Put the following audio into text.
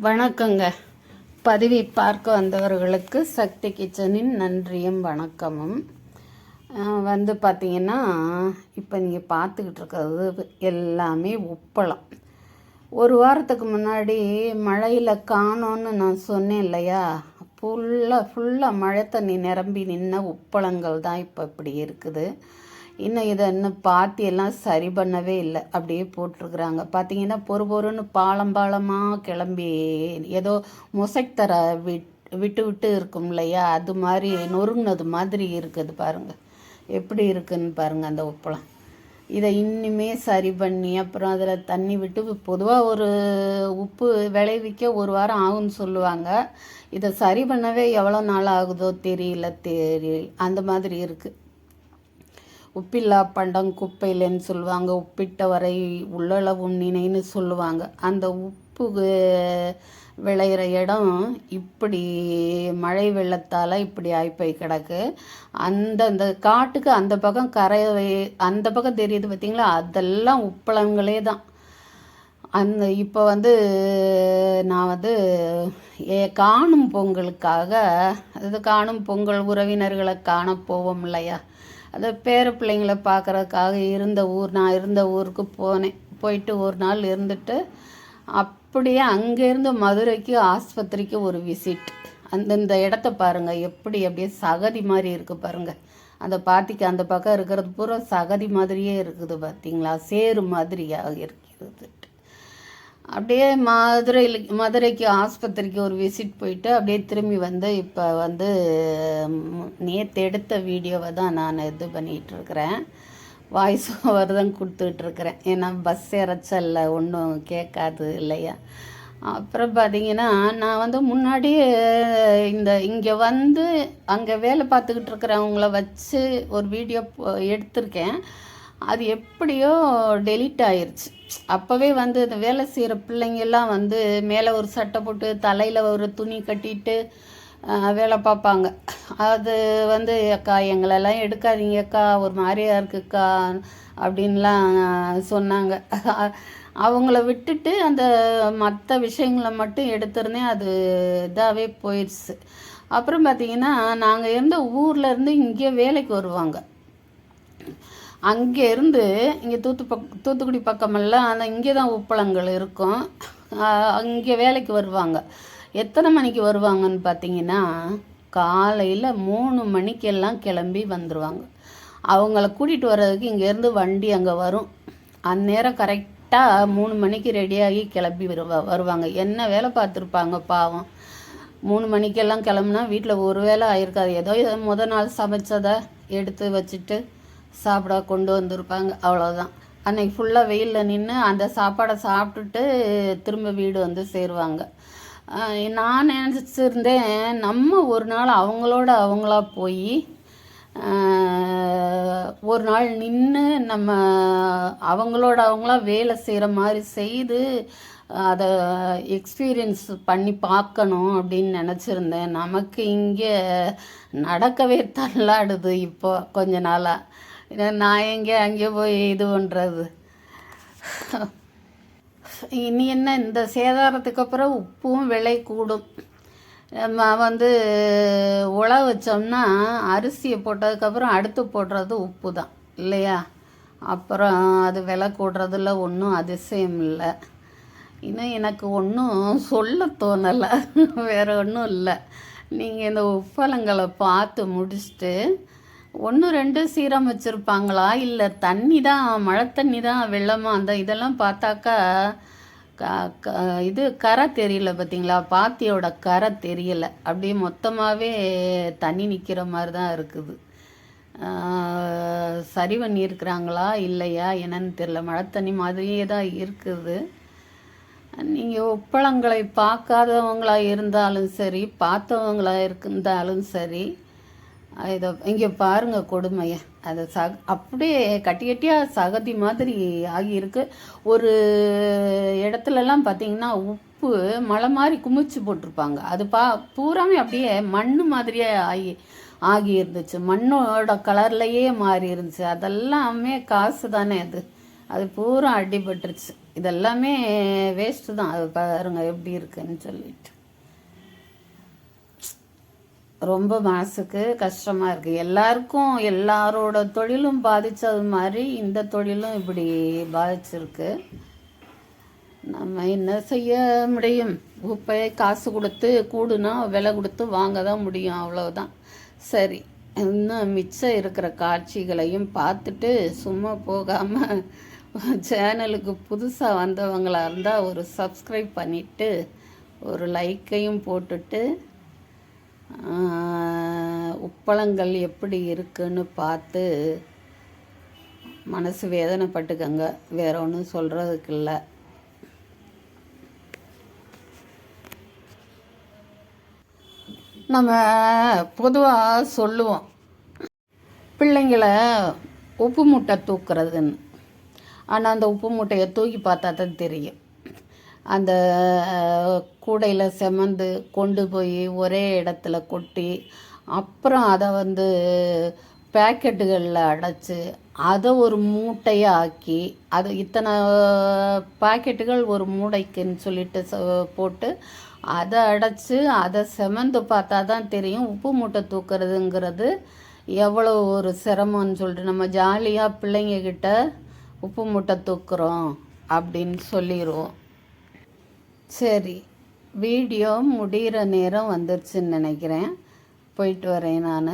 வணக்கங்க. பதிவை பார்க்க வந்தவர்களுக்கு சக்தி கிச்சனின் நன்றியும் வணக்கமும். பார்த்திங்கன்னா இப்போ நீங்கள் பார்த்துக்கிட்டு இருக்கிறது எல்லாமே உப்பளம். ஒரு வாரத்துக்கு முன்னாடி மழையில் காணோன்னு நான் சொன்னேன் இல்லையா, ஃபுல்லாக மழை தண்ணி நிரம்பி நின்ன உப்பளங்கள் தான் இப்போ இப்படி இருக்குது. இன்னும் பாத்தியெல்லாம் சரி பண்ணவே இல்லை, அப்படியே போட்டிருக்குறாங்க. பார்த்தீங்கன்னா பொறுன்னு பாலமாக கிளம்பி ஏதோ மொசைக் விட்டு விட்டு இருக்கும் இல்லையா, அது மாதிரி நொறுங்கினது மாதிரி இருக்குது. பாருங்கள் எப்படி இருக்குதுன்னு பாருங்கள் அந்த உப்பளம். இதை இன்னுமே சரி பண்ணி அப்புறம் அதில் தண்ணி விட்டு, பொதுவாக ஒரு உப்பு விளைவிக்க ஒரு வாரம் ஆகும்னு சொல்லுவாங்க. இதை சரி பண்ணவே எவ்வளோ நாள் ஆகுதோ தெரியல அந்த மாதிரி இருக்குது. உப்பில்லா பண்டம் குப்பையிலன்னு சொல்லுவாங்க, உப்பிட்ட வரை உள்ளளவும் நினைன்னு சொல்லுவாங்க. அந்த உப்பு விளையிற இடம் இப்படி மழை வெள்ளத்தால் இப்படி ஆகிப்போய் கிடக்கு. அந்த காட்டுக்கு அந்த பக்கம் அந்த பக்கம் தெரியுது பார்த்தீங்களா, அதெல்லாம் உப்பளங்களே தான். இப்போ நான் காணும் பொங்கலுக்காக, காணும் பொங்கல் உறவினர்களை காண போவோம் இல்லையா, பேர பிள்ளைங்களை பார்க்குறதுக்காக நான் இருந்த ஊருக்கு போயிட்டு ஒரு நாள் இருந்துட்டு அப்படியே அங்கேருந்து மதுரைக்கு ஆஸ்பத்திரிக்கு ஒரு விசிட். இந்த இடத்த பாருங்கள், அப்படியே சகதி மாதிரி இருக்குது பாருங்கள். அந்த பாட்டிக்கு அந்த பக்கம் இருக்கிறது பூரா சகதி மாதிரியே இருக்குது பார்த்தீங்களா, சேரு மாதிரியாக இருக்கிறது. அப்படியே மதுரைக்கு ஆஸ்பத்திரிக்கு ஒரு விசிட் போயிட்டு அப்படியே திரும்பி இப்போ நேற்று எடுத்த வீடியோவை தான் நான் இது பண்ணிகிட்ருக்கிறேன். வாய்ஸ் ஓவர் தான் கொடுத்துட்ருக்குறேன், ஏன்னா பஸ் இறச்சல்ல ஒன்றும் கேட்காது இல்லையா. அப்புறம் பார்த்திங்கன்னா நான் முன்னாடியே இங்கே அங்கே வேலை பார்த்துக்கிட்டு இருக்கிறவங்கள வச்சு ஒரு வீடியோ எடுத்திருக்கேன். அது எப்படியோ டெலீட் ஆயிடுச்சு. அப்போவே இந்த வேலை செய்கிற பிள்ளைங்கெல்லாம் மேலே ஒரு சட்டை போட்டு தலையில் ஒரு துணி கட்டிட்டு வேலை பார்ப்பாங்க. அது அக்கா எங்களெல்லாம் எடுக்காதீங்கக்கா, ஒரு மாதிரியா இருக்குக்கா அப்படின்லாம் சொன்னாங்க. அவங்கள விட்டுட்டு அந்த மற்ற விஷயங்களை மட்டும் எடுத்துருந்தேன், அது இதாகவே போயிடுச்சு. அப்புறம் பார்த்திங்கன்னா நாங்கள் இருந்த ஊர்லேருந்து இங்கே வேலைக்கு வருவாங்க. அங்கேருந்து இங்கே தூத்துக்குடி பக்கமெல்லாம் இங்கே தான் உப்பளங்கள் இருக்கும். அங்கே வேலைக்கு வருவாங்க. எத்தனை மணிக்கு வருவாங்கன்னு பார்த்தீங்கன்னா காலையில் 3 மணிக்கெல்லாம் கிளம்பி வந்துடுவாங்க. அவங்கள கூட்டிகிட்டு வர்றதுக்கு இங்கேருந்து வண்டி அங்கே வரும். அந்நேரம் கரெக்டாக 3 மணிக்கு ரெடியாகி கிளம்பி வருவாங்க. என்ன வேலை பார்த்துருப்பாங்க பாவம். 3 மணிக்கெல்லாம் கிளம்புனா வீட்டில் ஒரு வேலை ஆயிருக்காது. ஏதோ முதல் நாள் சமைச்சதை எடுத்து வச்சுட்டு சாப்பிட கொண்டு வந்திருப்பாங்க, அவ்வளோதான். அன்றைக்கி ஃபுல்லாக வெயிலில் நின்று அந்த சாப்பாடை சாப்பிட்டுட்டு திரும்ப வீடு சேருவாங்க. நான் நினச்சிருந்தேன் நம்ம ஒரு நாள் அவங்களா போய் ஒரு நாள் நின்று நம்ம அவங்களா வேலை செய்கிற மாதிரி செய்து அதை எக்ஸ்பீரியன்ஸ் பண்ணி பார்க்கணும் அப்படின்னு நினச்சிருந்தேன். நமக்கு இங்கே நடக்கவே தள்ளாடுது இப்போ கொஞ்ச நாளாக. நான் அங்கே போய் இது பண்ணுறது. இனி என்ன, இந்த சேதாரத்துக்கு அப்புறம் உப்பும் விலை கூடும். நம்ம உழ வச்சோம்னா அரிசியை போட்டதுக்கப்புறம் அடுத்து போடுறது உப்பு தான் இல்லையா. அப்புறம் அது விலை கூடுறதுல ஒன்றும் அதிசயம் இல்லை. இன்னும் எனக்கு ஒன்றும் சொல்ல தோணலை, வேறு ஒன்றும் இல்லை. நீங்கள் இந்த உப்பளங்களை பார்த்து முடிச்சுட்டு 1-2 சீரம் வச்சுருப்பாங்களா, இல்லை தண்ணி தான் மழை தண்ணி தான் வெள்ளமா, இதெல்லாம் பார்த்தாக்கா இது கரை தெரியல பார்த்தீங்களா, பாத்தியோட கரை தெரியல. அப்படியே மொத்தமாகவே தண்ணி நிற்கிற மாதிரி தான் இருக்குது. சரி பண்ணியிருக்கிறாங்களா இல்லையா என்னன்னு தெரியல, மழை தண்ணி மாதிரியே தான் இருக்குது. நீங்கள் உப்பளங்களை பார்க்காதவங்களா இருந்தாலும் சரி, பார்த்தவங்களா இருந்தாலும் சரி, இங்கே பாருங்கள் கொடுமையை. அது அப்படியே கட்டியாக சகதி மாதிரி ஆகியிருக்கு. ஒரு இடத்துலலாம் பார்த்திங்கன்னா உப்பு மலை மாதிரி குமிச்சு போட்டிருப்பாங்க. அது பூராமே அப்படியே மண் மாதிரியே ஆகி இருந்துச்சு, மண்ணோட கலர்லையே மாறி இருந்துச்சு. அதெல்லாமே காசு தானே, அது பூரா அடிபட்டுருச்சு. இதெல்லாமே வேஸ்ட்டு தான். அது பாருங்க எப்படி இருக்குன்னு சொல்லிட்டு ரொம்ப மனசுக்கு கஷ்டமாக இருக்குது. எல்லாருக்கும் எல்லாரோட தொழிலும் பாதித்தது மாதிரி இந்த தொழிலும் இப்படி பாதிச்சிருக்கு. நம்ம என்ன செய்ய முடியும்? உப்பை காசு கொடுத்து கூடுனா விலை கொடுத்து வாங்க தான் முடியும், அவ்வளோதான். சரி, இன்னும் மிச்சம் இருக்கிற காட்சிகளையும் பார்த்துட்டு சும்மா போகாமல் சேனலுக்கு புதுசாக வந்தவங்களாக இருந்தால் ஒரு சப்ஸ்கிரைப் பண்ணிவிட்டு ஒரு லைக்கையும் போட்டுட்டு உப்பளங்கள் எப்படி இருக்குன்னு பார்த்து மனசு வேதனைப்பட்டுக்கங்க. வேற ஒன்றும் சொல்கிறதுக்கு இல்லை. நம்ம பொதுவாக சொல்லுவோம் பிள்ளைங்களை உப்பு மூட்டை தூக்குறதுன்னு. ஆனால் அந்த உப்பு மூட்டையை தூக்கி பார்த்தா தான் தெரியும். அந்த கூடையில் செமந்து கொண்டு போய் ஒரே இடத்துல கொட்டி அப்புறம் அதை பேக்கெட்டுகளில் அடைச்சி அதை ஒரு மூட்டையை ஆக்கி அது இத்தனை பாக்கெட்டுகள் ஒரு மூடைக்குன்னு சொல்லிட்டு போட்டு அதை அடைச்சி அதை செமந்து பார்த்தா தான் தெரியும் உப்பு மூட்டை தூக்குறதுங்கிறது எவ்வளோ ஒரு சிரமம்னு சொல்லிட்டு நம்ம ஜாலியாக பிள்ளைங்கக்கிட்ட உப்பு மூட்டை தூக்குறோம் அப்படின்னு சொல்லிடுவோம். சரி, வீடியோ முடிகிற நேரம் வந்துருச்சுன்னு நினைக்கிறேன். போயிட்டு வரேன் நான்.